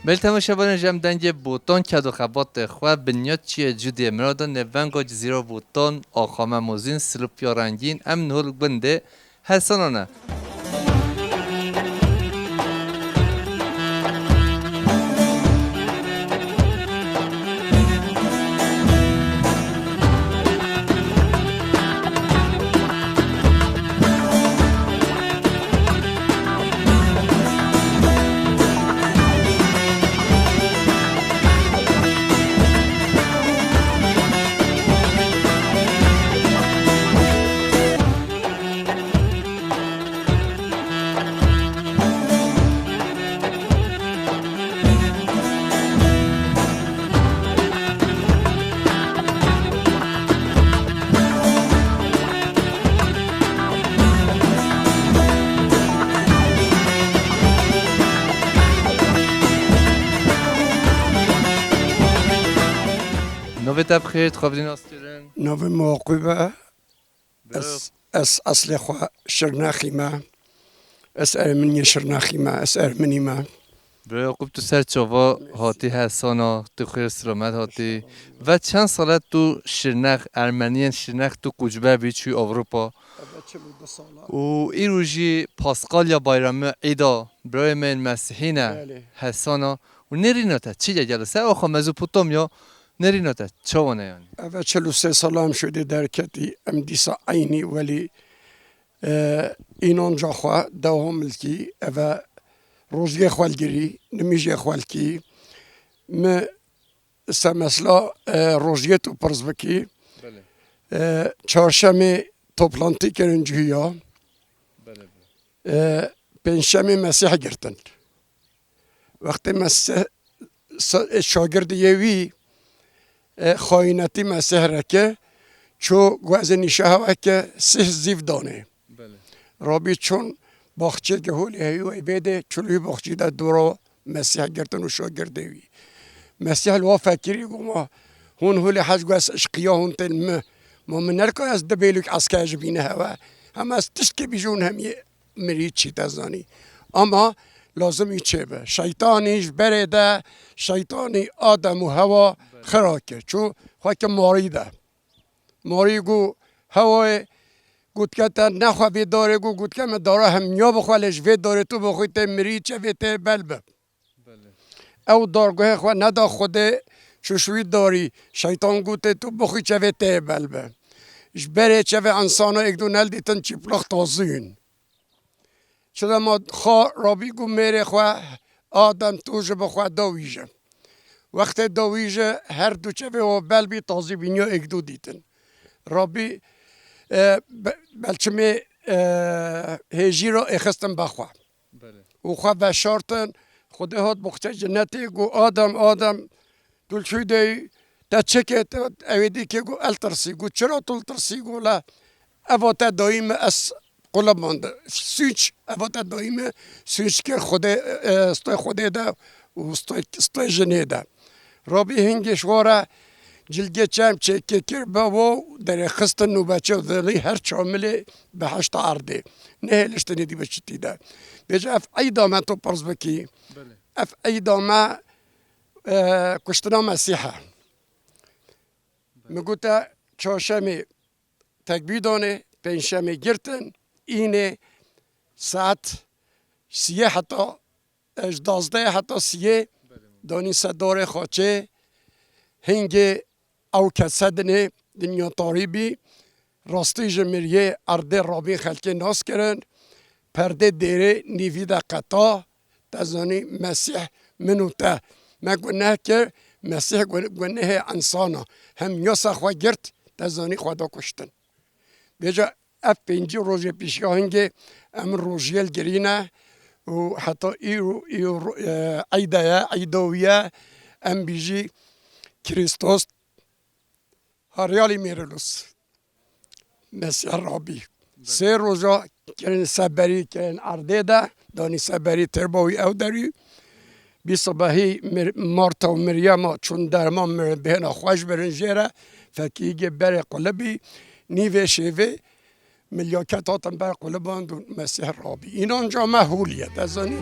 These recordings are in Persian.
بل تماشاگران جمع دنگ بوتان کدو خبات خواه بنیاد چیه جدی مرادان نوانگا جزیره بوتان آخامه موزین سلوپیا رنگین ام نهول بنده حسنانه نوی تب خیر خواهدین آستیرن نوی موقعه اس اصل خوا شرناخی ما اس ارمنی شرناخی ما اس ارمنی ما برای خوب تو سر چوا هاتی حسانا تو خیر سلامت هاتی و چند ساله تو شرنخ ارمنیان شرنخ تو کجبه بیچوی اروپا و این روژی پاسکال یا بایرام عیدا برای من مسیحینه حسانا و نریناته چی جلسه آخا مزوپوتامیا نریناته چوانه یعنی اول 43 سالم شده در کتی ام دیسا عینی ولی اینان جا خواه دوام ملکی اول روزگه خوالگیری نمیجه خوالکی م مثلا روزگه تو پرز بکی چهارشنبه توپلانتی کردن جویا پنجشنبه مسیح گرتن وقتی مسیح شاگرد یوی خاینتی مسیح رکه چو گوزنی شهوه که سه زیف دانه رابی چون باخچه که هولی هیوی بیده چلوی باخچه ده دورا مسیح گرتن و شاگرده وی مسیح الوا فکری گو ما هون هولی حج گوز اشقیا هون تن ما من نرکن از دبیلوک اسکاج بینه هوا هم از تشت که بیجون هم یه مرید چی تزانی اما لازمی چه به شیطانیش برده شیطانی آدم و هوا خراکه چون خواه که ماری ده ماری گو هوای گوت که تا نخواه بی داره گوت که من داره هم نیا بخوالش وی داره تو بخوی تا مرید چه وی تا بلبه او دارگاه خواه ندا خوده شوشوی داری شیطان گوته تو بخوی چه وی تا بلبه اش بره چه وی انسانا ایک دو نل دیتن چی پلاخ تازین چرا ما خواه رابی گو میره خواه آدم توجه بخواه داویجه وقت داویجه هر دو چه و بلبی تازی بینیا ایک دو دیتن رابی بلچه هیجی را اخستن بخواه و خواه بشارتن خود هات بخچه جنتی گو آدم دلچوی دی تا چکه اویدی که گو الترسی گو چرا تلترسی گو لا اواتا دایم از قلب مانده سوچ اواتا دایم سوچ که خود استای خوده ده و استای جنه ده رابی هنگش واره جلگه چم چکه کر با در خستن نوبچه و ذلی هر چامله به هشت عرده نه هلشتنی دی بچتی ده بیجا اف ای دامه تو پرز بکی اف ای دامه کشتنا مسیحه میگو تا چهارشنبه تکبیر دانه پنجشنبه گرتن اینه ساعت 3 حتی 12 حتی 3 دانی صدار خاچه هنگ او کسدنه دنیا تاریبی راستی جمریه ارده رابی خلک ناس کرن پرده دیره نیوی دا قطع تزانی مسیح منو تا ما گناه که مسیح گناه انسانا هم یاسا خواه گرد تزانی خدا کشتن بیجا اف پینجی روژه پیشگاه هنگه ام روژیل گرینه و حتی ایدویه ام بیجی کریستوس هریالی میرلوس مسیح رابی سه روزا کرن سبری کرن ارده ده دانی سبری تربوی او داری بی صبحی مارتا و مریم چون درمان بهنا خوش برنجیره فکیگه بر قلبی نیوه شیوه ملیاکتاتن بر قلبان دون مسیح رابی این آنجا محولیت از آنی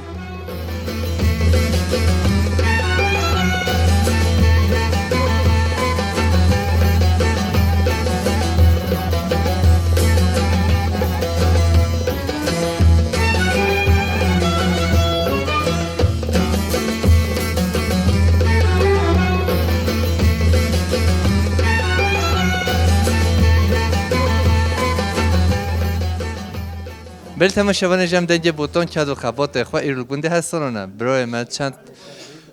بل تماشاوان جمع دنگ بوتان کد و خبات اخوه ایرل گونده هستن نه برای من چند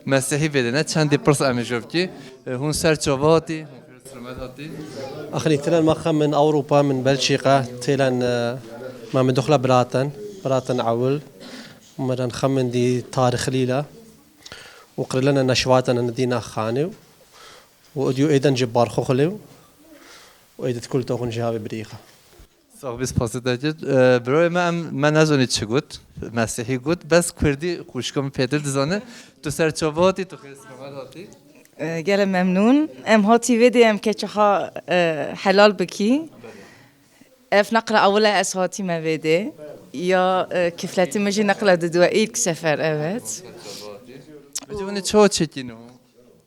مسیحی بده نه چند پرس امیجوب کی هون سر چواتی أخني تلان مخم من أوروبا من بلجيكا تلان ما من دخلة براتن عول ومرة نخمن دي تاريخ ليلة وقر لنا نشواتنا ندينا خاني وأديو إيدن جبار خوخليو وإيدت كل توخن جهابي بريخة ساق بیس پاسد داشت برای من نزونید چه گود مسیحی گود بس کردی خوشکم پیدر دزانه تو سر چواتی تو خیلی سلامت هاتی گله ممنون ام هاتی ویدی ام که چخا حلال بکی اف نقل اوله اس هاتی ما ویدی یا کفلتی مجی نقل دو ایک سفر evet بجوانی چه چکینو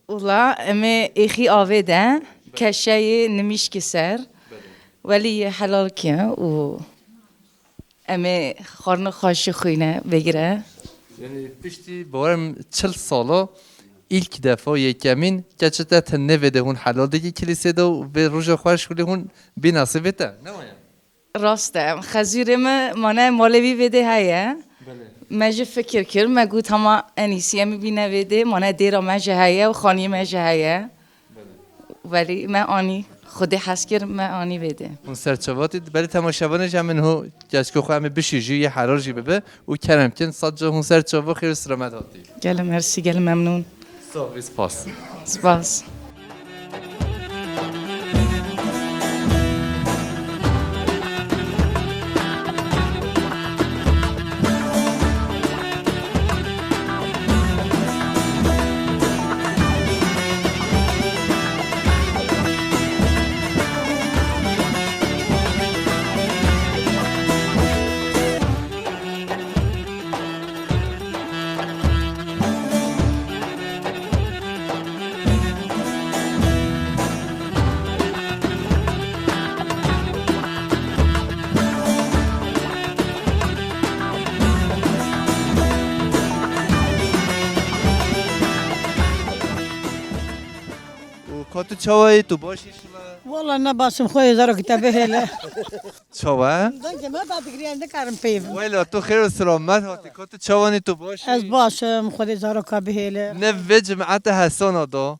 والله ام اخي آویده کشای نمیش کسر ولی حلال کیه و ام خارن خاش خوینه بگیره یعنی پشتی باورم 40 ساله ilk defa yekemin gerçekten ne vede hun halal deki kilisede ve roja xoş kuli hun bir nasibete ne var ya راسته خزیرم منه مالوی ویده هیه مجه فکر کرد مگو تما انیسیه میبینه ویده منه دیرا مجه هیه و خانی مجه هیه ولی من آنی خودی حس کرد من آنی ویده اون سرچواتی ولی تماشاوان جمن هو جشکو خو هم بشیجی یه حراجی ببه و کرم کن صد هون سرچوا خیر سلامت هاتی گله مرسی گله ممنون ساویس پاس سپاس کاتو چوای تو باشی والله نباسم خوی زارو کتابه هله چوا دنگ ما بعد گریم نکارم پیو ولی تو خیر سلامت هاتی کاتو چوانی تو باشی از باشم خودی زارو کابه هله نه و جماعت حسان دا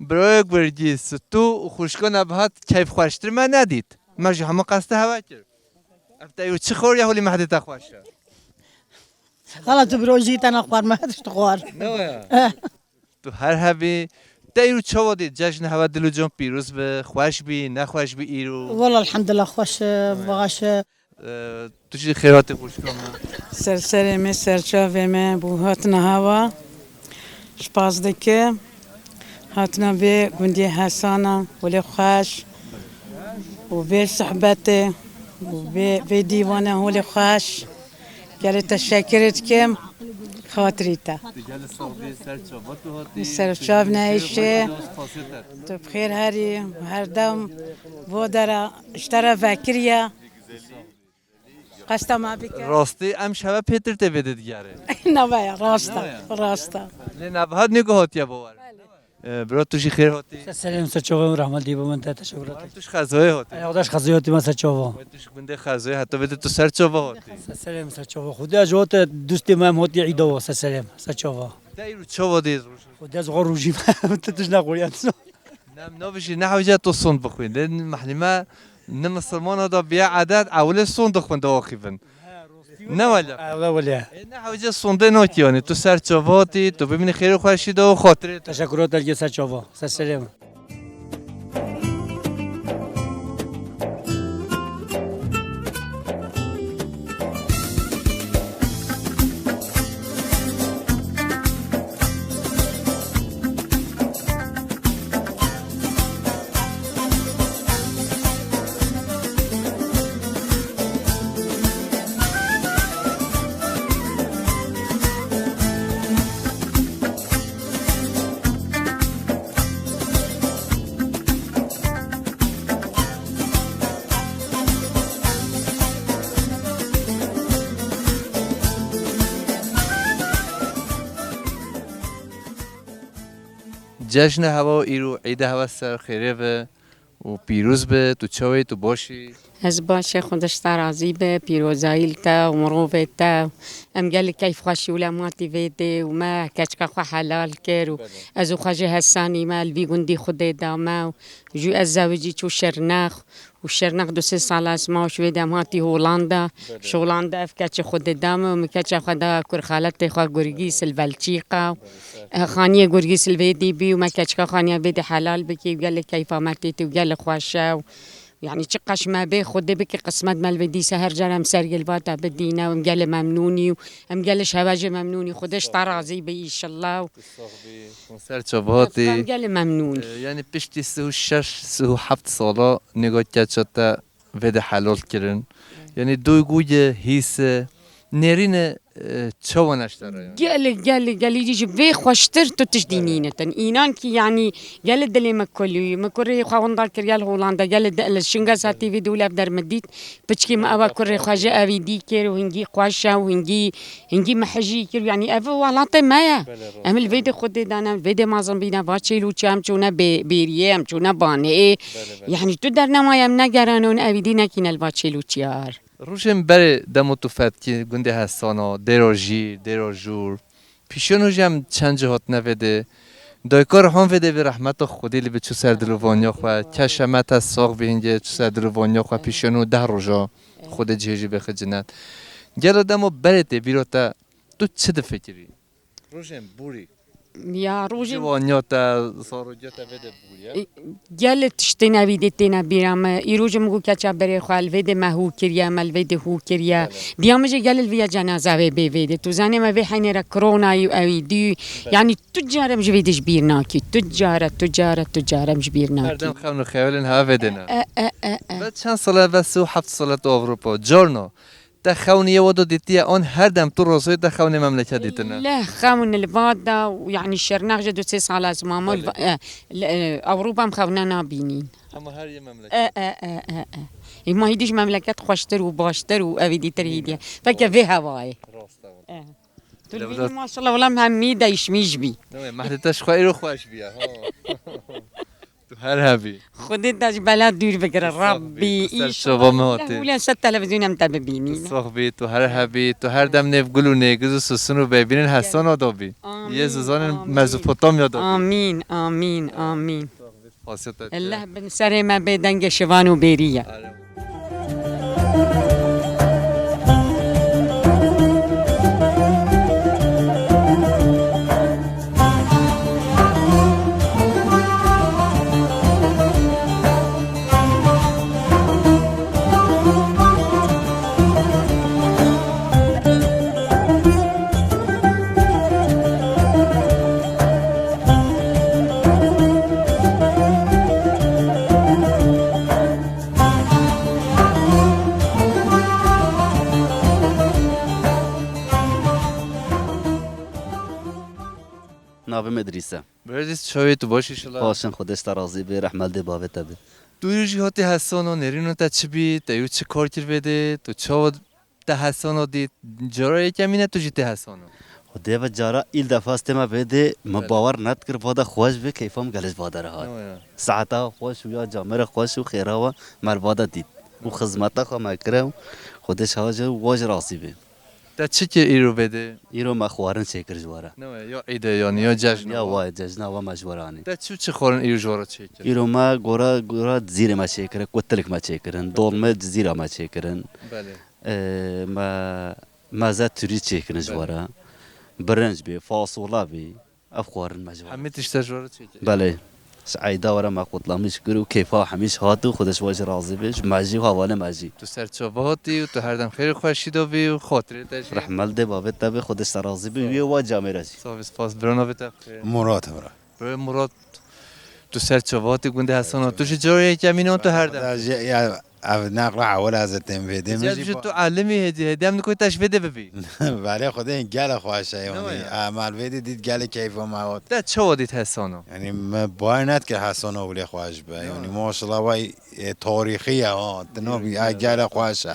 برای گرگیس تو خوشکن ابهات کیف خوشتر من ندید مجه همه قصد هوا کرد افتایو چه خور یا هلی مهدی تخوشه حالا تو بروزی تنها خوار مهدش تو خوار نه تو هر هبی دایرو چه دید جشن هوا دلو جان پیروز به خوش بی نخوش بی ایرو والله الحمد لله خوش باش تو چی خیرات خوشکن سرسرمه سرچاومه بو هاتنا هوا سپاس دکه هاتنا به گوندی حسانا ولی خوش و به صحبته و به دیوانه ولی خوش گله تشکرت کم خاطریتا سرچاو نایشه تو بخیر هری هر دم و داره اشترا فکریه قصد ما بکر راستی ام شبه پیتر تبده دیگره نبایا راستا نه نبهاد نگاهات یا باور برای توشی خیر هاتی سلام سچوام رحمت دی بمن تا تشکرات توش خزای هاتی یادش خزیاتی ما سچوام توش بنده خزای حتی بده تو سر چوا هاتی سلام سچوام خدا جوت دوستی ما هاتی عیدو سلام سچوام دایرو چوا دید خدا زغر روجی ما تتش نقولیان نم نبشی نه حاجت تو سند بخوین لان محلما نه مسلمان دا بیا عدد اول سند بخوین دواخیفن نه ولی ولی نه حاجت سنده نکیانی تو سر چواتی تو ببینی خیر خوشی دو خاطره تشکرات دیگه سچوام سلام جشن هوا ایرو عید هوا سر خیره و پیروز به تو چاوی تو باشی از باشه خودش راضی به پیروزایل تا و مروفه تا ام قال كيف خوشی ولماتی ویده و ما کچکا خو حلال کر و از خوشه حسانی مال بیگوندی خود داما و جو از زوجی چو شرناخ و شرناخ 2-3 سال از ما شو دام هاتی هولاندا شو هولاندا اف کچ خود دام و مکچ خدا کر خالت خو گرگی سل بلچیقا خانیه گرگی سل ویدی بی و ما کچکا خانیه ویدی حلال بکی و قال كيف ماتي و قال خوشه يعني تشقش ما بي خد بك قسمت مال بدي سهر جرم سري الباتا بدينا ومقال ممنوني ومقالش هواجي ممنوني خدش طرازي بي ان شاء الله کنسرت هاتی ومقال ممنوني یعنی پشتی 36-37 سالا نگاه کچتا وده حلال کردن یعنی دوی گوی هیس نرین چوانش داره قال يجي في خوشتر تشدينينة إينان كي يعني قال الدلي مكولي مكوري خواندا كريال هولندا قال الشنغا ساتي في دولة بدر مديت بتشكي ما أبا كوري خواجة أبي ديكر وهنجي قواشة وهنجي محجي كر يعني أبا ولاطي مايا أمل فيدي خدي دانا فيدي مازن بينا باتشي لو چام چونا بيريام چونا بانه يعني تدرنا ما يمنا قرانون أبي دينا كينا الباتشي لو چيار روشن بره دمو تو فت که گنده هستانا دیروژور پیشونو جم چند جهات نویده دایکار هم ویده به رحمت خودی لی به چو سر دلوانیا خواه کشمت از ساق بینگه چو سر دلوانیا خواه پیشونو 10 روژا خود جهجی بخه جنت گل دمو بره تی بیرو تا تو چه ده فکری؟ روشن بوری يا روجي جوانیا تا ساروجیا تا ویده بوریا قال تشتينا فيديتنا بيرام يروج مغو كاتشا بري خال فيدي ما هو كريا مال فيدي هو كريا ديامجي قال الفيا جنازة بي فيدي توزاني ما في حين كورونا او دي يعني تجارة مش فيديش بيرناكي تجارة مش بيرناكي هردم خونو خیالن ها ویدنا بعد چند ساله و 37 ساله تو اروپا جورنو تا خونی ودو دیتی آن هر دم تو روزای تا خونی مملکت دیتنا لا خاون الفادا ويعني الشرناغ جدو 6 سال از ماما اوروبا مخونا نابينين اما هر یه مملکت ما هيديش مملكات خوشتر وباشتر وأبدي تريديا فكا في هواي تقولي ما شاء الله والله مهميدا يشميش بي نه محدتش خواهی رو خواهش بیا تو هر هبی خدت داش بلاد دور بكر ربي سر شبا مهاتی ولا ست تلفزيون هم تبيني صاحبی تو هر هبی تو هر دم نف گلو نگز و سسونو ببینن حسان آدابی یه ززان مزوپوتام یاد آمين آمين آمين خاصیت الله بن سر ما بدنگ شوان وبيريا ناوی مدرسه بردیس چاوی تو باشی شلا باشن خودش ترازی به رحمل دی باوه تبه تو یوجی هاتی حسانو نرینو تا چی بی تا یو چه کار کر بده تو چاو تا حسانو دی جرای کمینه تو جیتی حسانو و دیو جارا ایل دفعه است ما بده ما باور ند کر بادا خوش به کیفم گلش بادا رها ساعتا خوش و یا جامر خوش و خیره و مر بادا دید و خدمتا خو ما کرم خودش هاج واج راسی به تا چی که ایرو بده ایرو ما خوارن شکر جوارا نه یا عیده یا جشن یا وای جشن و مجبورانی تا چی خورن ایرو جوارا چی کرد ایرو ما گورا زیر ما شکر کوتلک ما شکرن دولمه زیر ما شکرن بله ما زاد تری شکرن جوارا برنج بی فاصولا بی افخوارن مجبور همه تشتر جوارا چی کرد بله سعيدة ورا ما قلت مش كرو كيفا حميش هاتو خودش واجه راضي بيش ماجي وحواله ماجي تو سرچاواتی و تو هر دم خیر خوشی دو بی و خاطره داشتی رحمل ده بابت تبي خودش راضي بي و جامع راجي صافی سپاس برانو بتا مراد برا برای مراد تو سرچاواتی گنده حسانو تو چه جوری کمینه تو هر دم یا نقل عوال از تنفیده میشه تو عالمی هدی هم نکوی تشویده ببی ولی خدا این گل خواهشه یعنی عمل ویدی دید گل کیف و مواد ده چه وادیت حسانو یعنی باید ند که حسان اولی خواهش به یعنی ماشاءالله وای تاریخیه ها تنابی گل خواهشه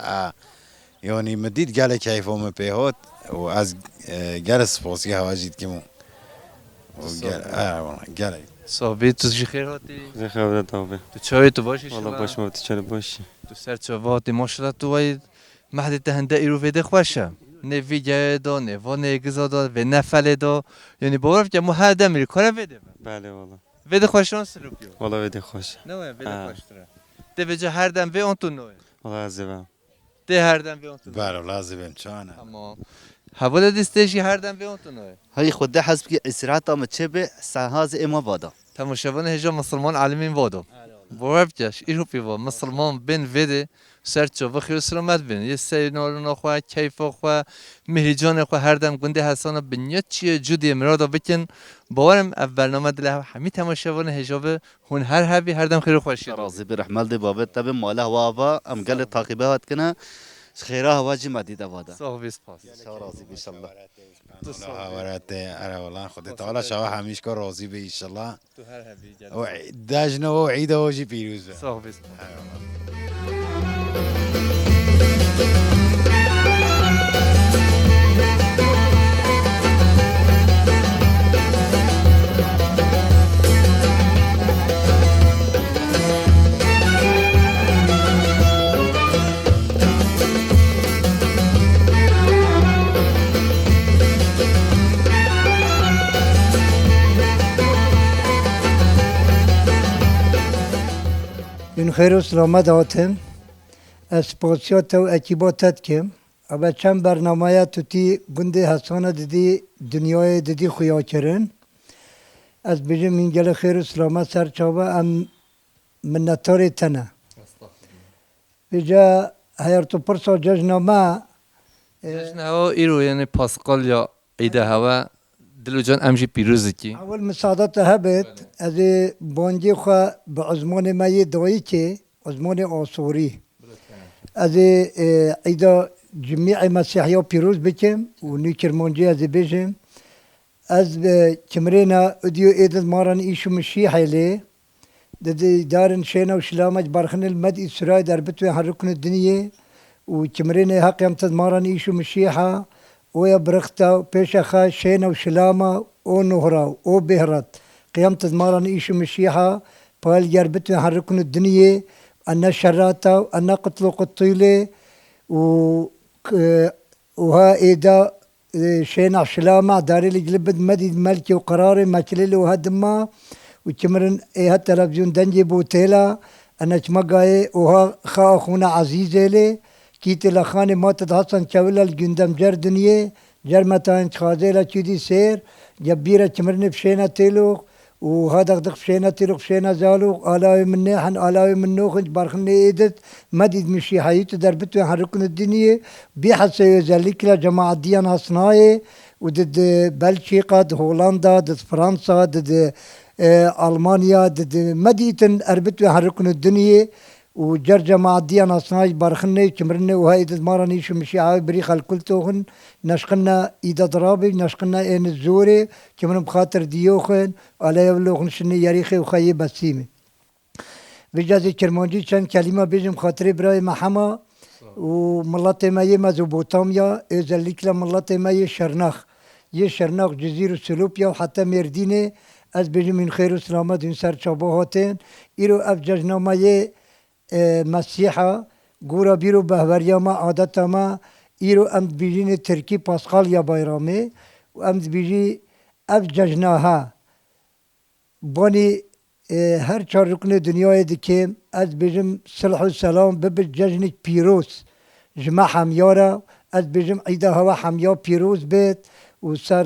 یعنی مدید گل کیف و مپیهات و از گل سپاسی هواجید که مو گل صافی تو چی خیر هاتی؟ خیلی داوه تو چای تو باشی والله باش ما بتشال باشی تو تو سرچوه هاتی ماشالله تو وای مهد تهنده ایرو ویده خوشه نه ویجه دا نه و نگزا دا و نفله دا یعنی باور که ما هر دم میری کاره ویده بله والا ویده خوشان سلوکیو والا ویده خوش نه ویده خوش تره ده ویجه هر دم وی اون تو نوه والا عزیزم ده هر دم وی اون تو بله لازم چانه اما حواله دیستشی هر دم وی اون تو نوه هاي خود حسب که اسرات آمد چه به سهاز اما بادا تماشاوان هجا مسلمان عالمین وادو باور بکش ایرو پیوا مسلمان بین ویده سرچوه خیلی سلامت بین یه سری نارون خواه کیف خواه مهیجان خواه هر دم گنده حسان بنیاد چیه جودی مرادا بکن باورم اول برنامه دله همی تماشاوان هجاب هون هر هبی هر دم خیلی خوشی راضی برحمل دی بابت تب ماله وابا ام قال تعقیبه هات کنه خیره واجی مدیده وادا صاحب اسپاس راضی ان شاء الله ورات اره والله خودت تعالى شوا همیش که راضی به ان شاء الله تو هر هبی داجنا و عيد واجي بيروز صاحب اسپاس من خیر و سلامت هاتم اسپاسیات و اکیباتت کم اما چند برنامه توتی گنده حسانه دیدی دنیای دیدی خویا کرن از بجه من گل خیر و سلامت سرچابه ام منتار تنه بجه هیرتو پرسا جشنامه جشنها ایرو یعنی پاسکال یا عیده هوا دلو جان امجی پیروزی کی اول مساعدت هبت از بانجی خو به عزمان مای دایی که عزمان آسوری از عیدا جمیع مسیحی پیروز بکم و نیکرمانجی از بیشم از کمرینا ادیو ایدد مارن ایشو مشیحی لی دادی دارن شینا و شلامج برخن المد اسرائیل در بتوی حرکن الدنیا و کمرینا حقیم تد مارن ایشو مشیحا ويا برختا بيشخا شينا وشلاما او نهرا او بهرت قيامت مارن ايشو مشيحا بال جربتنا حركن الدنيا انا شراتا انا قتلوا قتيلي وها ايدا شينا شلاما داري اللي جلبد مديد ملكي وقراري ماكليلي وهدما وكمرن ايها التلفزيون دنجي بوتيلا انا چمقاي وها خا اخونا عزيزي لي كيت لخاني ما تتحسن شاولا الجندم جر دنيا جر متان خازيلا تشيدي سير جبيرة كمرني بشينا تيلوخ وهذا دق بشينا تيلوخ بشينا زالوخ آلاوي من نيحن آلاوي من نوخنج بارخني ايدت مديد مشي حيوت دربتو حركن الدنيا بيحس يزلك لجماعة ديان هصناي وضد بلجيكا ضد هولندا ضد فرنسا ضد ألمانيا ضد مديتن أربتو حركن الدنيا وجرجة مع الديانة صناي بارخني كمرني وهاي إذا مارني شو مشي عاوي بريخ الكل توهن نشقنا إذا ضرابي نشقنا إن الزوري كمرن بخاطر ديوخن على يبلغن شني يريخي وخيي بسيمي بجازي كرمانجي كان كلمة بيجم خاطري براي محما وملاتي ماي مزوبوتاميا إذا ليك ملاتي ماي شرناخ شرناخ جزيرة سلوبيا وحتى ميرديني از بيجم من خير وسلامة دين سر شابوهاتين إيرو أفججنا ماي مسیحا گورا بیرو بهوریا ما عادت ما ایرو ام بیجین ترکی پاسخال یا بایرامه و ام بیجی اف جشنها بانی هر چهار رکن دنیای دکیم از بیجم صلح و سلام ببج جشن پیروز جمع همیارا از بیجم عیده هوا همیا پیروز بید و سر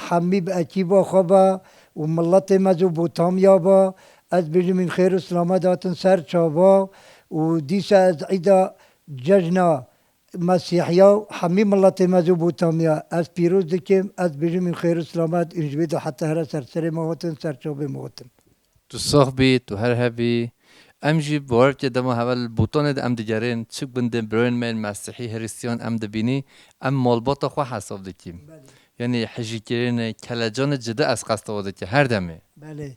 حمی با اکیبا خوابا و ملت مزو بوتامیا با از بيجي من خير وسلامة داتن سر شابا وديسا از عيدا ججنا مسيحيا حميم الله تمازو بوتاميا از بيروز دكيم از بيجي من خير وسلامة انجبيدو حتى هرا سر موتن سر شابا موتن تو صاحبي تو هر هبي امجي بورت دما هول بوتون ام دجارين چك بندن برين من مسيحي هريستيان ام دبيني ام مالبات خو حساب دكيم يعني حجي كرين كلاجان جدا از قصد ودك هر دمه بله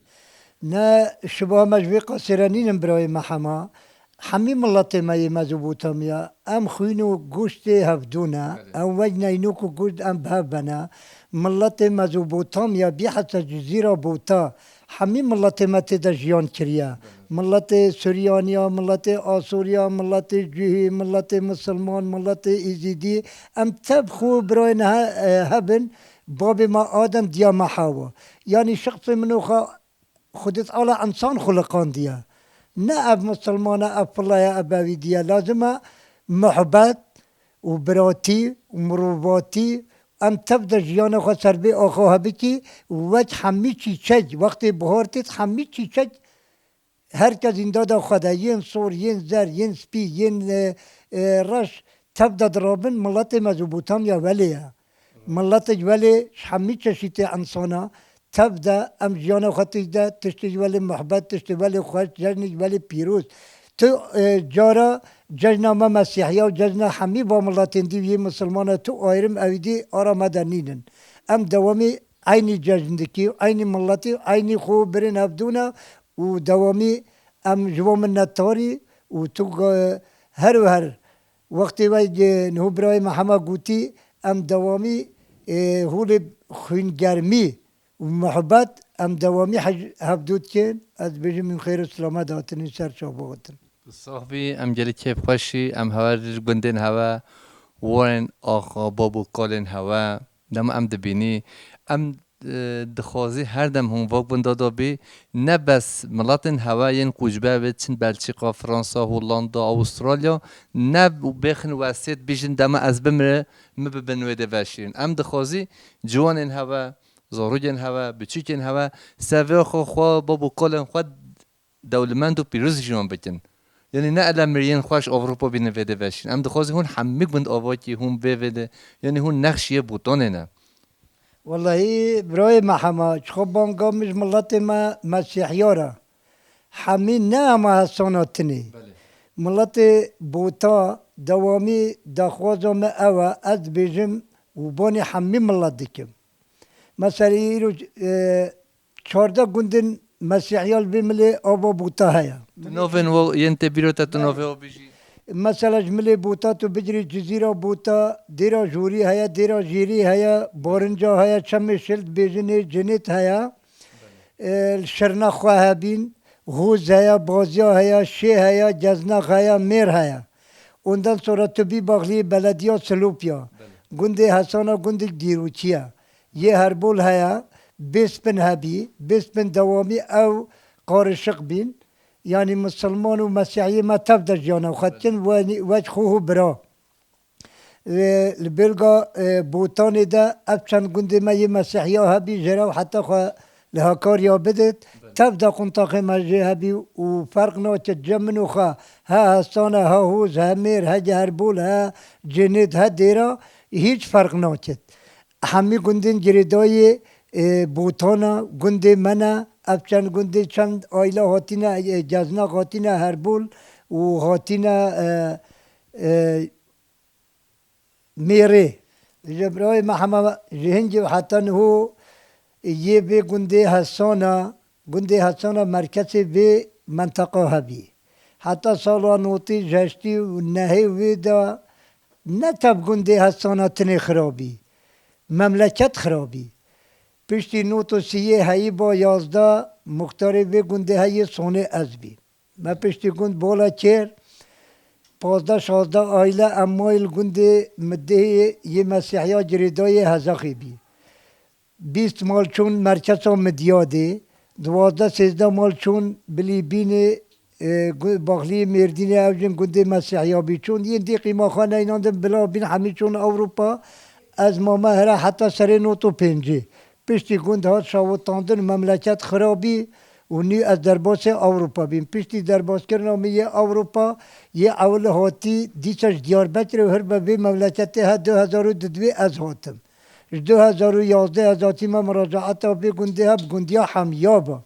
نا شبه مجبي قصرانين براي محما حميم الله تماي مزبوطاميا ام خوينو گوشت هفدونا ام وجنا ينوكو گوشت ام بهبنا ملت مزبوطاميا بيحت جزيرة بوتا حميم الله تما تدا جيان كريا ملت سوریانیا ملت آسوریا ملت جوهی ملت مسلمان ملت ایزیدی ام تب خو برای هبن باب ما آدم دیا محاوه یعنی شخص منو خودت آلا انسان خلقان دیا نه اب مسلمان اب الله ابوی دیا لازمه محبت و براتی و مروباتی ام تبدا جیان خو سر به آخو هبکی وجه همی چی چج وقتی بهارتید همی چی چج هر کس این دادا خدا ین سور ین زر ین سپی ین رش تبدا درابن ملت مزبوطانیا ولیه ملت ولی همی چشیت انسانا تبدا ام جیان خطی ده تشتی ولی محبت تشتی ولی خوش جنگ ولی پیروز تو جارا ججنا ما مسیحیه و ججنا همی با ملتین دیوی مسلمان تو آیرم اویدی آرا مدنینن ام دوامی aynı cajndaki aynı milleti aynı xo birin hevduna و دوامی ام جوام نتاری و تو هر و هر وقتی وای نه برای محمد گوتی ام دوامی هول خونگرمی و محبت ام دوامی هفدود کن از بجی من خیر اسلامه داتنی سر چابوتن صاحبی ام جلی کیف خوشی ام هوا گندن هوا وارن آخا بابو کالن هوا دم ام دبینی ام دخوازی هر دم هم واق بندادا بی نه بس ملاتن هواین کوچبه بچن بلژیکا فرانسا هولاندا استرالیا نه بخن واسط بیشن دم از بمره مببنویده وشین ام دخوازی جوانن هوا زاروجن هوا بچیکن هوا سوی خو بابو کالن خود دولمند و پیروز جوان بکن یعنی نه الان مرین خوش اروپا بینه ویده وشین ام دخوازی هون همه بند آواکی هون بویده یعنی هون نقشیه بوتانه نه والله برای محمد خب بانگا مش ملت ما مسیحیارا همین نه اما حساناتنی ملت بوتا دوامی دخوازم اوا از بیجم و بانی همین ملت دکم مثلا ایرو 14 گوندن مسیحیال بیملی آبا بوتا هیا نوفن و ینته بیروتا تو نوفه و بیجی مثلا جمله بوتا تو بجری جزیره بوتا دیرا جوری هیا دیرا جیری هیا بارنجا هیا چم شلد بیجنه جنت هیا شرنا خواه بین غوز هیا بازیا هیا شه هیا جزناق هیا میر هیا ondan sonra tabi bağlı belediye Selupya günde Hasan'a günde diruçiya ye herbol haya bespen habi bespen devamı ev karışık bin yani Müslüman ve Mesihî ma tevder jana xatin ve خوه برا البلغا بوتان ده ابچن گنده ما یه مسیحی ها بی جرا و حتی خواه لها کاریا بدت تبدا قنطاق مجه هبی و فرق نوچه جمن و خواه ها هستانه ها هوز ها میر ها جهربول ها جنید ها دیرا هیچ فرق نوچه همی گندین جریدای بوتانا گنده منا ابچن گنده چند آیلا هاتینا جزنا هاتینا هربول و هاتینا میره جبرای محمد جهنج حتی هو یه به گنده حسانا مرکز به منطقه هبی حتی سالا نوتی جشتی و نهی ویدا نتب گنده حسانا تنی خرابی مملکت خرابی پشتی نوتو سیه هایی با 11 مختاری به گنده هایی سونه از بی ما پشتی گند بالا چیر 15-16 aile emmail günde müddeyi ye Mesihya ciridayı hazaki bi. 20 mal çun merkeza medyade, 12-13 mal çun bilibine bağlı merdine evcin günde Mesihya bi çun. Yendi qîmaxane inandım bila bin hami çun Avrupa az mama hera hatta sere notu penci. Pişti günd hat şavutandın memleket xarabi و نی از درباس اروپا بیم پیشتی درباس کردن میه اروپا یه اول هاتی دیسش دیاربکر و هر به مملکت ها 2002 از هاتم 2011 از هاتی ما مراجعت به گنده ها گندیا همیابا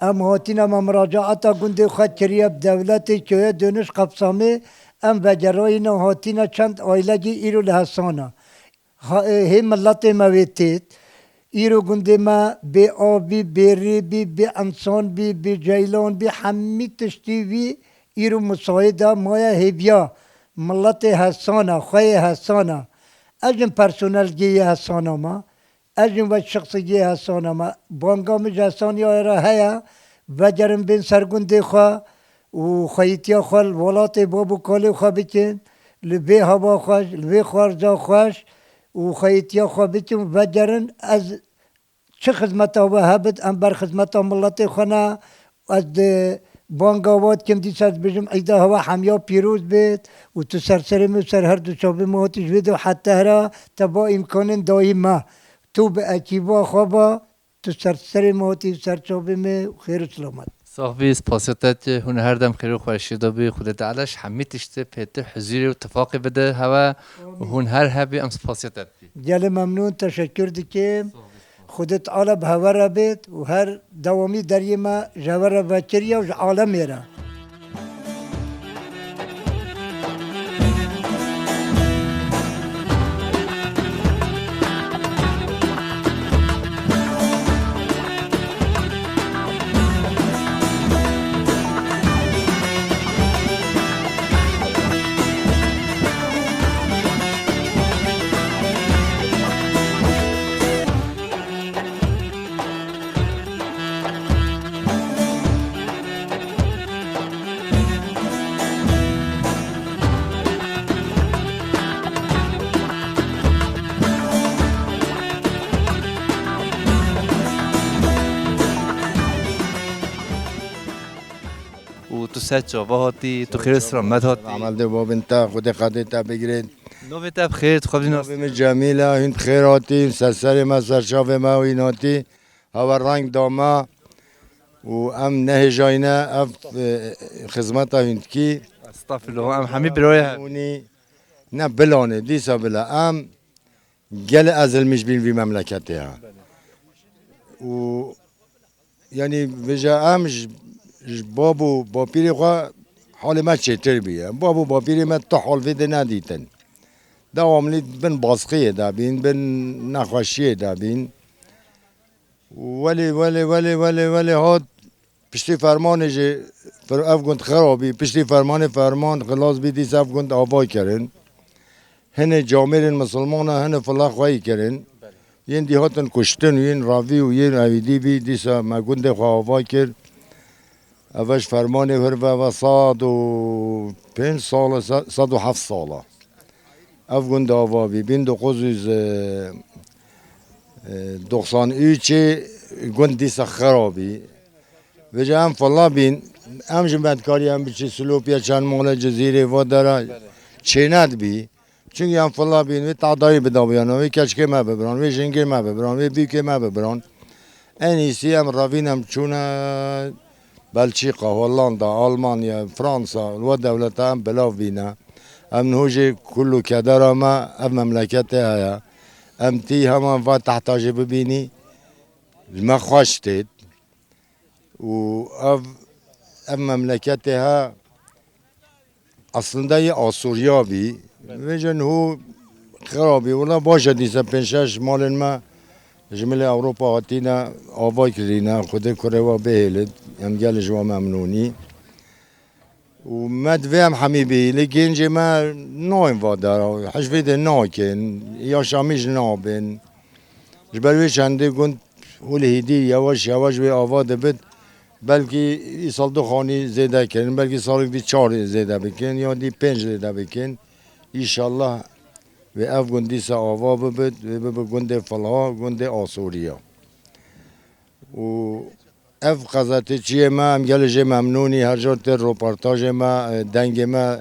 ام هاتینا ما مراجعت گنده خود کریه دولت که دونش قبسامه ام وجراینا هاتینا چند آیلگی ایرو لحسانا هم ملت مویتید ایرو گنده ما به آبی به ریبی به انسان به جیلان به همی تشتیوی ایرو مساعده مایا هبیا ملت حسانا خواه حسانا اجن پرسونل گیه حسانا ما اجن و شخص گیه حسانا ما بانگام جسانی آیرا هیا وجرن بین سرگندی خواه و خیتیا خواه ولات بابو کالی خواه بکن لبی هوا خوش لبی خارجا خوش و خیتیا خواه بکن وجرن از چه خدمت ها هبت ام بر خدمت ها ملت خانه از بانگاوات کم دیس از بجم ایده هوا حمیا پیروز بید و تو سرسرم و سر هر دو شابه موتش بید و حتی هرا تبا امکان دائما تو به اکیبا خوابا تو سرسر موتی سر شابه می خیر و سلامت صاحبی سپاسیت هون هر دم خیر و خوشی دابی خود تعالش حمی تشته پیته حضوری و اتفاقی بده هوا و هون هر هبی ام سپاسیت بی جل ممنون تشکر دکیم خودت عالم هوا بید و هر دوامی دری ما جوار و کریا و عالم میره و تو سر چاوا هاتی تو خیر سلامت هاتی عمل ده باب انت خود قدرت بگیرید نوی تب خیر تو خواب جناس بیم جمیله این خیر هاتی سرسر ما سرشاف ما و این هاتی هوا رنگ داما و ام نه جاینه اف خدمت هند کی استغفر الله ام همی برای اونی نه بلانه دیسا بلا ام گل ازل مش بین وی مملکتی ها و یعنی وجا ام بابو با پیری خوا حال ما چطور بیه بابو با پیری ما تو حال ویده ندیتن دواملی بن باسقیه دا بین بن نخوشیه دا بین ولی هاد پشتی فرمان جه افگند خرابی پشتی فرمان خلاص بیدیس افگند آوای کرن هنه جامعه مسلمان هنه فلا خواهی کرن ین دیهاتن کشتن و ین راوی و ین اویدی بی دیسا مگند خواه آوای کرد اوش فرمان هر و 105 سال 107 ساله افگند آوابی بین دو قوزیز 93 گند دیسا خرابی و جا هم فلا بین هم جمعتکاری هم بچه سلوپیا چند مال جزیره و داره چیند بی چونکه هم فلا بین و تعدایی بدا بیانو و کچکه ما ببران و جنگه ما ببران و بیوکه ما ببران انیسی هم روین هم چونه بلژیکا هولندا آلمانیا فرانسا و دولت هم بلاف بینه ام نهوجه کلو کدر ما ام مملکت هیا ام تی همان و تحتاج ببینی ما خوشتید و ام مملکت ها اصلا یه آسوریا بی ویژن هو خرابی ولی باشه دیسه پنشش مال ما جمله اروپا هاتینا آوای کردینا خود کره و بهلد هم گل جوا ممنونی و مدوی هم حمیبی لیکن جه ما نایم وادارا حجوید ناکن یا شامیش نابن جبروی چنده گند هولی هیدی یواش به آواده بد بلکه ای سال دو خانی زیده کردن بلکه سال دی 4 زیده بکن یا دی 5 زیده بکن ایشالله و اف گندی سا آوا ببد و به گند فلا گند آسوریا و اف قضاتی چیه ما هم گلج ممنونی هر جا تر روپارتاج ما دنگ ما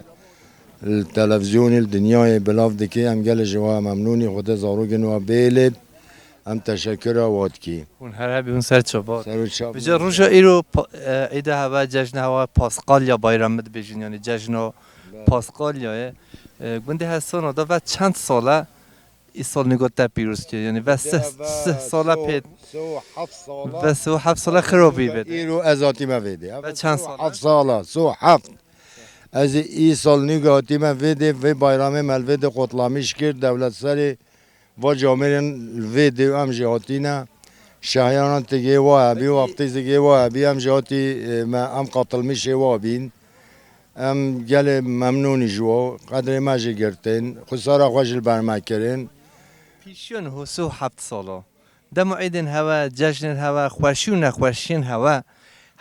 التلفزیون الدنیای بلاف دکی هم گلج و ممنونی خود زاروگن و بیلد هم تشکر واد کی اون هر هبی اون سر چوبات بجا روژا ایرو ایده هوا جشن هوا پاسقال یا بایرام مد بیجین یعنی جشن پاسقال یا گنده هستان دا و چند ساله ای سال نگاه تا پیروز که یعنی و 3 ساله پید و 7 ساله خرابی بده ایرو ازاتی ما ویده و چند ساله 7 ساله 7 از ای سال نگاه تی ما ویده و بایرام ملویده قطلامیش کرد دولت سری و جامعه ویده هم جهاتینا شهیانان تگه واه بی و افتیز تگه واه بی هم جهاتی ما هم قاتل میشه واه بین ام گل ممنونی جو قدر ما جگرتن خسارا خوش البرمه کرن پیشیون حسو 7 ساله دم عیدن هوا جشن هوا خوشی و نخوشین هوا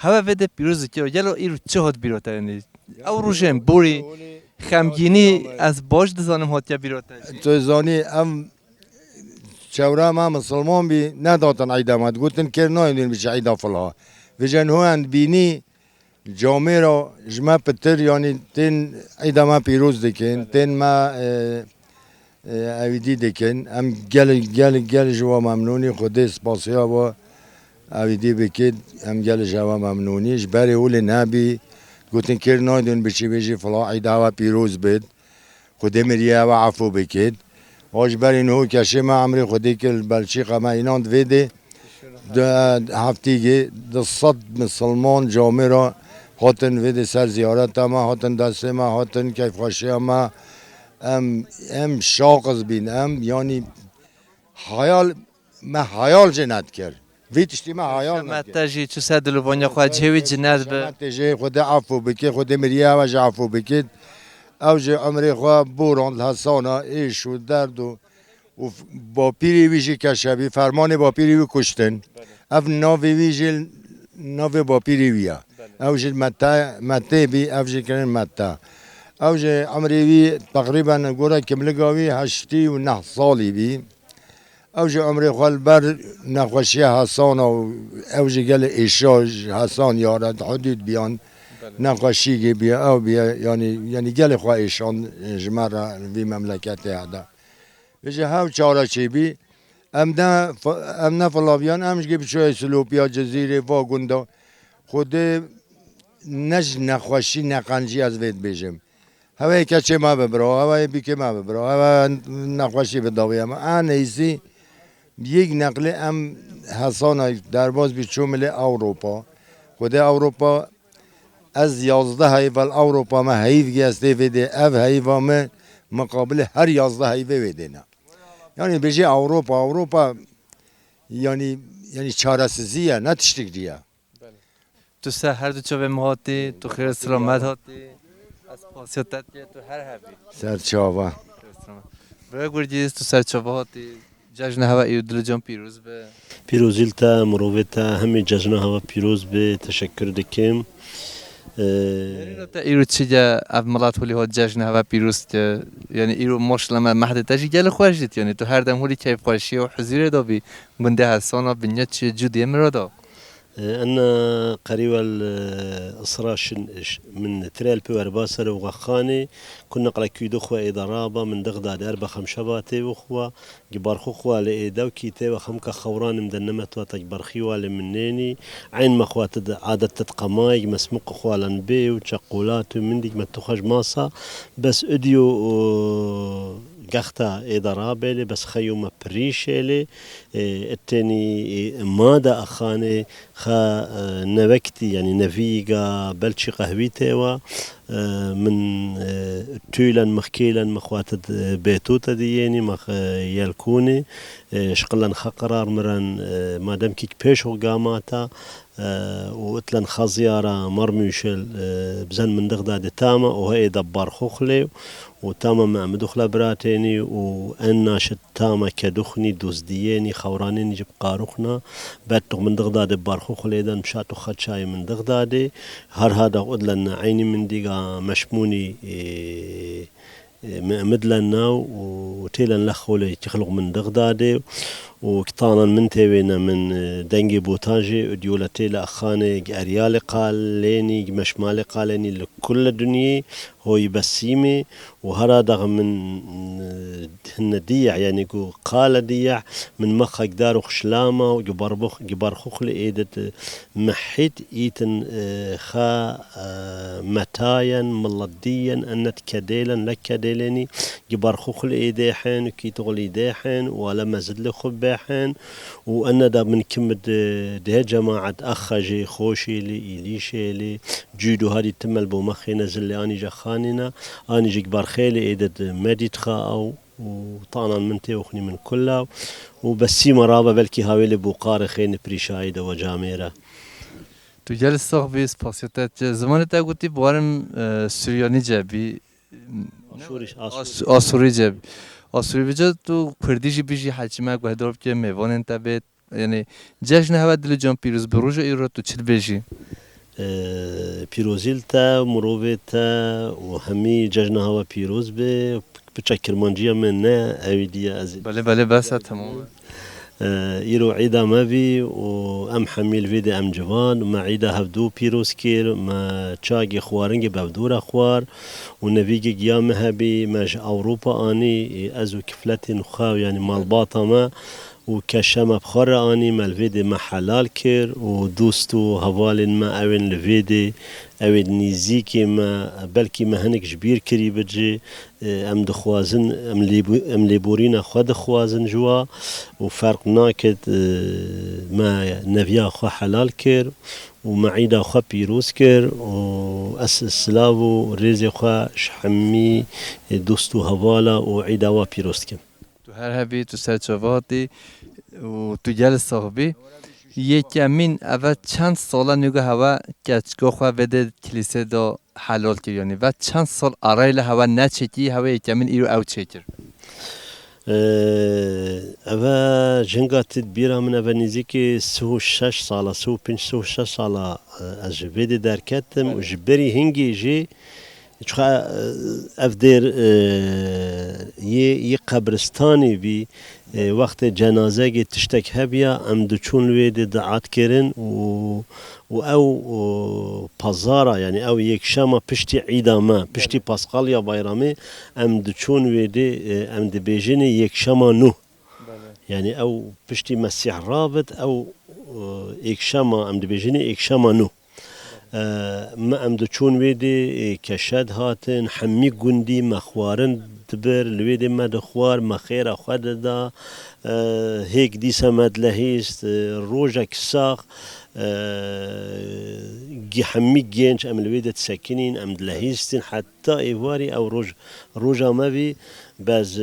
هوا وده پیروز که یلو ایرو چه هات بیروته یعنی او روشن بوری خمگینی از باش دزانم هات یا بیروته تو زانی ام چورا ما مسلمان بی نداتن عیدامت گوتن که نایدین بیش عیدا فلها ویژن هو اند بینی جامعه را جمع پتر یعنی تین عیدامه پیروز دکن تین ما اویدی دکن ام گل جوا ممنونی خودی سپاسیا با اویدی بکید ام گل جوا ممنونی جبری اول نبی گوتن که نایدین بیشی فلا عیدا پیروز بید خودی مریا و عفو بکید واش برین هو کشه ما عمری خودی که بلچیقه ما ایناند ویده هفتیگی ده صد مسلمان جامعه را هاتن ویده سر زیارت ما هاتن دست ما هاتن کیف خوشی ما ام شاقز بین یعنی حیال جنت کرد ویتشتی ما حیال نکرد متجی چه سدلو بانیا خواهد جهوی جنت به متجی خود عفو بکی خود مریا و عفو بکید اوج عمری خواه بوران حسانا ایش و درد و با پیری ویجی کشبی فرمان با پیری وی کشتن اف ناوی ویجی ناوی با پیری ویا اوج مته بی اوج کنن مته اوج عمری وی تقریبا گوره کملگاوی 89 سالی بی اوج عمری خواه بر نخوشی حسانا و اوج گل ایشاج حسان یارد حدود بیان نقاشی بیا او بیا یعنی گل خواهشان جمره وی مملکت هدا بجه هاو چاره چی بی ام نه فلاویان امش گی بچه سلوپیا جزیره و گندا خود نج نقاشی نقنجی از وید بیجم هوای کچه ما ببرا هوای بیکه ما ببرا هوا نقاشی بداویم آن ایسی یک نقله ام حسان درباز بیچومل اروپا خود اروپا از 11 هیول اروپا ما هیو گسته ویده اف هیوا ما مقابل هر 11 هیوه ویده نه یعنی بجی اروپا یعنی چارسزیه نه تشتک دیه تو سه هر دو چوبه مهاتی تو خیر سلامت هاتی از پاسیتت تو هر هبی سرچاوه برای گردیز تو سرچاوه هاتی جشن هوا ایو دل جان پیروز به پیروزیلتا مرویتا همه جشن هوا پیروز به تشکر دکیم ایرو چیجا اف ملات هولی ها جشن هوا پیروز که یعنی ایرو ماشلما مهد تجی گل خوش دید یعنی تو هر دم هولی کیف خوشی و حضور دابی گنده حسانا بنیاد چی جودی مرادا أنا قريبا الأسرة من تريل بيور باسر وغخاني كنا قلا كيدو خوا إضرابة من دغداد 4-5 باتي وخوا جبارخو خوا لإيدا وكيتي وخمكا خوران مدنمت وتجبرخي والمنيني عين ما خوا عادة تتقماي مسموق خوا لنبي وتشقولات من ديك ما تخرج ماسا بس أديو قختا إضرابة بس خيوم بريشة التاني ماذا أخاني خا نوكتي يعني نفيقة بلشي قهويتي و من تويلا مخكيلا مخوات بيتوتا دياني مخ يلكوني شقلا خقرار مران مادام كيك بيشو قاماتا واتلن خزيارة مرميشل بزن من دغداد تاما وهي دبار خوخلي وتاما مع مدخلة براتيني وأنا تاما كدخني دوزدياني خورانين جب قاروخنا باتو من دغداد بارخوخ ليدان مشاتو خدشاي من دغدادي هر هذا قدلن عيني من ديقا مشموني مدلنا وتيلن لخولي تخلق من دغدادي وكطانا من تيوينا من دنجي بوتاجي وديولتي لأخاني أريالي قال ليني مشمالي قال ليني لكل الدنيا هو يبسيمي وهذا دغم من هن ديع يعني قال ديع من مخ قدار خشلامة وجبار خوخ لإيدة محيت إيتن خا متايا ملديا أنت كديلا لك كديلني جبار خوخ لإيديحن كي تغلي ديحن ولا مزد لخباحن وأنا دا من كمد ده جماعة أخجي خوشي لي إليشي لي جودو هذه تمل بومخي نزل لي أني جخاننا أني جبار خيلي إيدة مديت خاو وطانا منتي وخني من كلها وبسي مرابة بلكي هاويلي بوقار خين بريشايدة وجاميرة تو جلس صاحبي سباسيتات زمان تا قلتي بوارم سورياني جابي آسوری جابي آسوری بجا تو كرديجي بيجي حاجمك وهدرب كي ميوان انت بيت يعني جشن هوا دل جان پیروز بروج ایرو تو چل بيجي پیروزیل تا مروت تا و همی جشنها و پیروز به بچه کرمانجی من نه اویدیه از بله بس تمام ایرو عیدا ما بی و ام حمیل وید ام جوان ما عیدا هفدو پیروز کر ما چاگی خوارنگ بودور خوار و نویگی گیام هبی ماج اوروپا آنی ازو کفلت نخاو یعنی مالباطا ما و کشم بخار آنی ملوید ما حلال کر و دوستو هوال ما اوین لوید اوید نیزیکی ما بلکی ما هنک جبیر کری بجی ام دخوازن ام لیبورین خود خوازن جوا و فرق ناکد ما نویا خو حلال کر و معیدا خو پیروز کر و اسلاو و ریزی خو شحمی دوستو هوالا و عیدا و پیروز کن تو هر هبی تو سرچواتی و تو جل صاحبی یکمین اول چند ساله نگه هوا کچگاه خو بده کلیسه دا حلال کریانی و چند سال آرایل هوا نچکی هوا یکمین ایرو او چکر اوا جنگات تدبیرا من اوا نزیک 36 ساله 35 ساله از جبهه در کتم و جبری هنگی جی چخا افدر یه قبرستانی بی وقت جنازه گی تشتک هبیا ام دوچون وید دعات کرن و او پازارا یعنی او یک شما پشتی عیداما پشتی پاسخال یا بایرامی ام دوچون وید ام دبیجین یک شما نو یعنی او پشتی مسیح رابط او یک شما ام دبیجین یک شما نو ما ام دوچون ویدی کشد هاتن حمی گندی مخوارن دبر لویدی مدخوار مخیر خود دا هیک دیسا مدلهیست روژا کساق حمی گینج ام لویدی تسکنین ام دلهیستین حتی ایواری او روژا مبی باز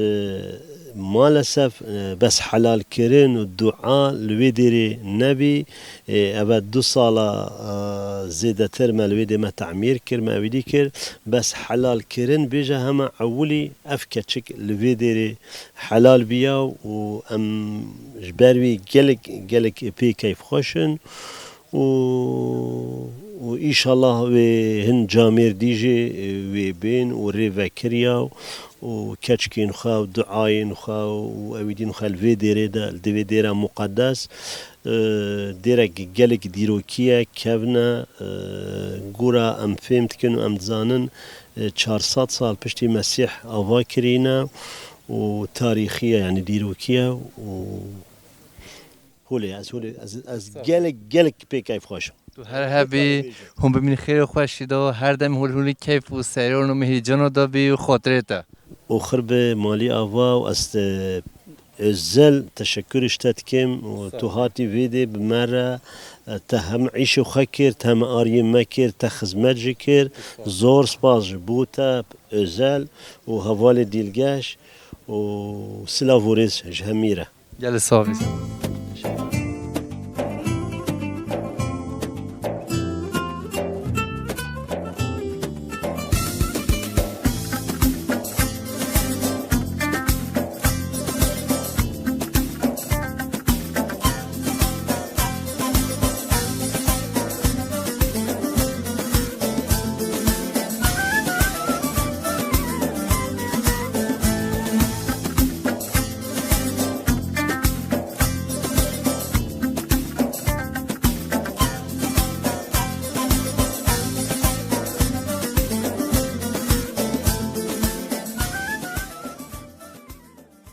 مالسف بس حلال کرن و دعا لویدری نبی اول 2 ساله زیده تر ملویدی ما تعمیر کر ما ویدی کر بس حلال کرن بیجا همه اولی افکا چک لویدری حلال بیا و ام جبروی گلک پی کیف خوشن و ایشالله و هن جامیر دیجی و بین و ریوه کریا و کچکین خوا و دعاین خوا و اویدین خوا الویدیره دا الویدیره مقدس دیره گلک دیروکیه کهونا گورا ام فهمت کن و ام دزانن 400 سال پشتی مسیح آوا کرینا و تاریخیه یعنی دیروکیه و هولی از گلک پی کیف خوشم تو هر هبی هم ببین خیر خوشی دا هر دم هولی کیف و سریون و مهیجان دا بی و خاطره تا و خرب مالی آوا و است ازل تشکرش تدکم و تو هاتی ویدی بمره تهم عیش و خکر تهم آری مکر تخزمت جکر زور سپاس بوتا ازل و حوال دیلگش و سلاوریز جهمیره گل صافی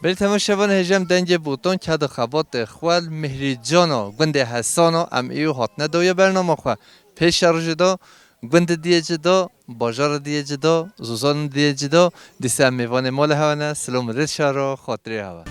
بری تماشاوان هجم دنگ بوتون که دا خبات خوال مهری جانا گند حسانا ام ایو هاتنه دوی برنامه خواه پیش روش دا گند دیه جدا باجار دیه جدا زوزان دیه جدا دیسه میوان مال هوانه سلام رد شارا خاطری هوا